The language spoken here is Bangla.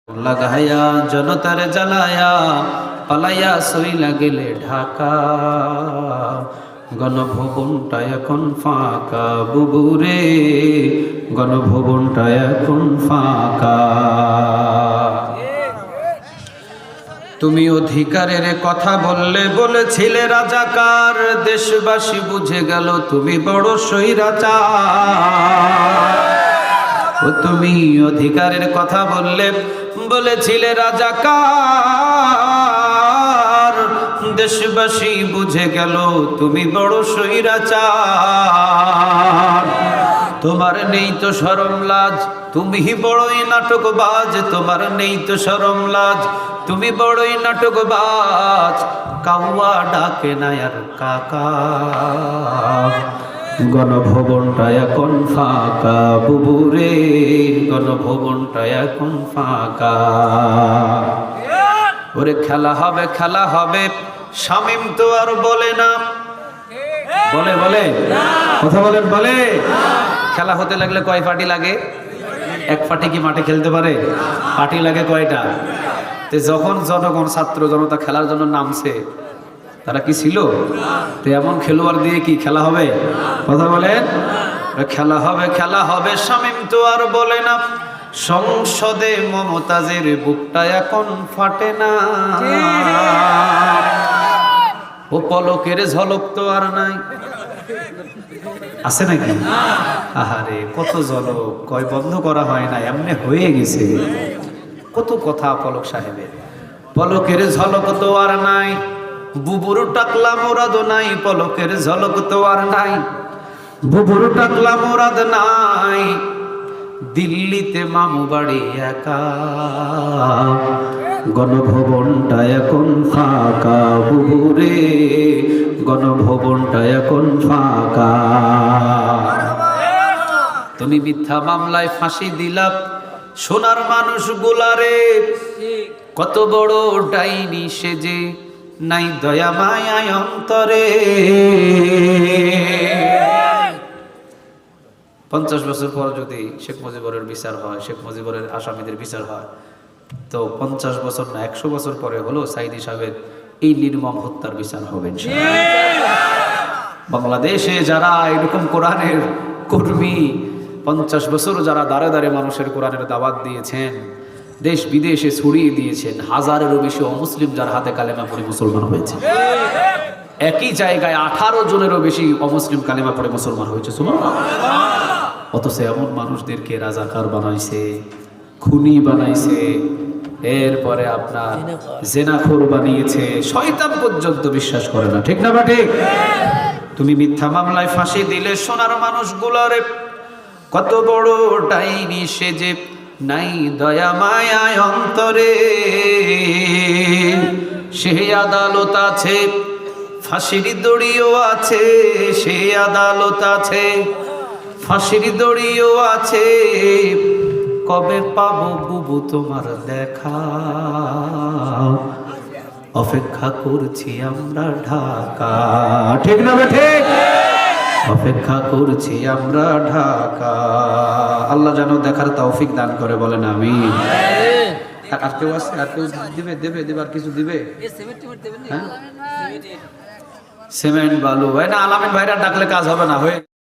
লাগাইয়া জনতার জ্বালায়া পালাইয়া সইলা গেলে ঢাকা। গণভবনটা এখন ফাঁকা বুবুরে, গণভবনটা এখন ফাঁকা। তুমি অধিকারের কথা বলেছিলে রাজাকার, দেশবাসী বুঝে গেল তুমি বড় স্বৈরাচার। ও তুমি অধিকারের কথা বলেছিলে রাজাকার, দেশবাসী বুঝে গেল তুমি বড় স্বৈরাচার। তোমার নেই তো শরম লাজ, তুমি বড়ই নাটকবাজ। তোমার নেই তো শরম লাজ, তুমি বড়ই নাটকবাজ। কাউয়া ডাকে না আর কাকা, গণভবনটা এখন ফাঁকা বুবুরে, গণভবনটা এখন ফাঁকা। ওরে খেলা হবে খেলা হবে, শামীম তো আর বলে না। বলে কথা বলেন, বলে খেলা হতে লাগলে কয় পার্টি লাগে? এক পার্টি কি মাঠে খেলতে পারে? পার্টি লাগে কয়টা? যখন জনগণ ছাত্র জনতা খেলার জন্য নামছে, তারা কি ছিল? তো এমন খেলোয়াড় দিয়ে কি খেলা হবে? কথা বলেন, খেলা হবে খেলা হবে, শামীম তো আর বলে না। সংসদে মমতাজের বুকটা এখন ফাটে না, ও পলকের ঝলক তো আর নাই। আছে নাকি? আহারে কত ঝলক, কয় বন্ধ করা হয় না, এমনি হয়ে গেছে। কত কথা পলক সাহেবের, পলকের ঝলক তো আর নাই। বুবুর টাকলা মোরাদ নাই, পলকের ঝলক তো আর নাই। বুবুর টাকলা মোরাদ নাই, দিল্লিতে মামু বাড়ি একা। গণভবনটা এখন ফাঁকা বুবুরে, গণভবনটা এখন ফাঁকা। তুমি মিথ্যা মামলায় ফাঁসি দিলা সোনার মানুষ গুলারে, কত বড় ডাইনি সেজে নাই দয়া মায়ায় অন্তরে। 50 বছর পর যদি শেখ মুজিবুরের বিচার হয়, শেখ মুজিবুরের আসামিদের বিচার হয়, তো 50 বছর না 100 বছর পরে হলো সাইদি সাহেবের এই নির্মম হত্যার বিচার হবে। বাংলাদেশে যারা এরকম কোরআনের কর্মী, 50 বছর যারা দাঁড়ে দাঁড়ে মানুষের কোরআনের দাওয়াত দিয়েছেন, দেশ বিদেশে ছড়িয়ে দিয়েছেন, হাজারেরও বেশি অমুসলিম যার হাতে কালেমা পড়ে মুসলমান হয়েছে। একই জায়গায় 18 জনেরও বেশি অমুসলিম কালেমা পড়ে মুসলমান হয়েছে। অথচ এমন মানুষদেরকে রাজাকার বানাইছে, খুনি বানাইছে, এরপরে আপনার জেনাখোর বানিয়েছে। শয়তান পর্যন্ত বিশ্বাস করে না, ঠিক না বা ঠিক? তুমি মিথ্যা মামলায় ফাঁসি দিলে সোনার মানুষগুলোরে, কত বড় ডাইনি সেজে নাই দয়া মায়ায় অন্তরে। সেই আদালত আছে, ফাঁসির দড়িও আছে, সেই আদালত আছে, ফাঁসির দড়িও আছে। কবে পাবো বুবু তোমার দেখা, অপেক্ষা করছি আমরা ঢাকা। ঠিক না বেঠে? অপেক্ষা করছি আমরা ঢাকা। আল্লাহ যেন দেখার তৌফিক দান করে, বলেন আমিন। আর কেউ আছে? আর কেউ দেবে আর কিছু দিবে? সিমেন্ট বালু না, আলামিন ভাইরা ডাকলে কাজ হবে না। হয়ে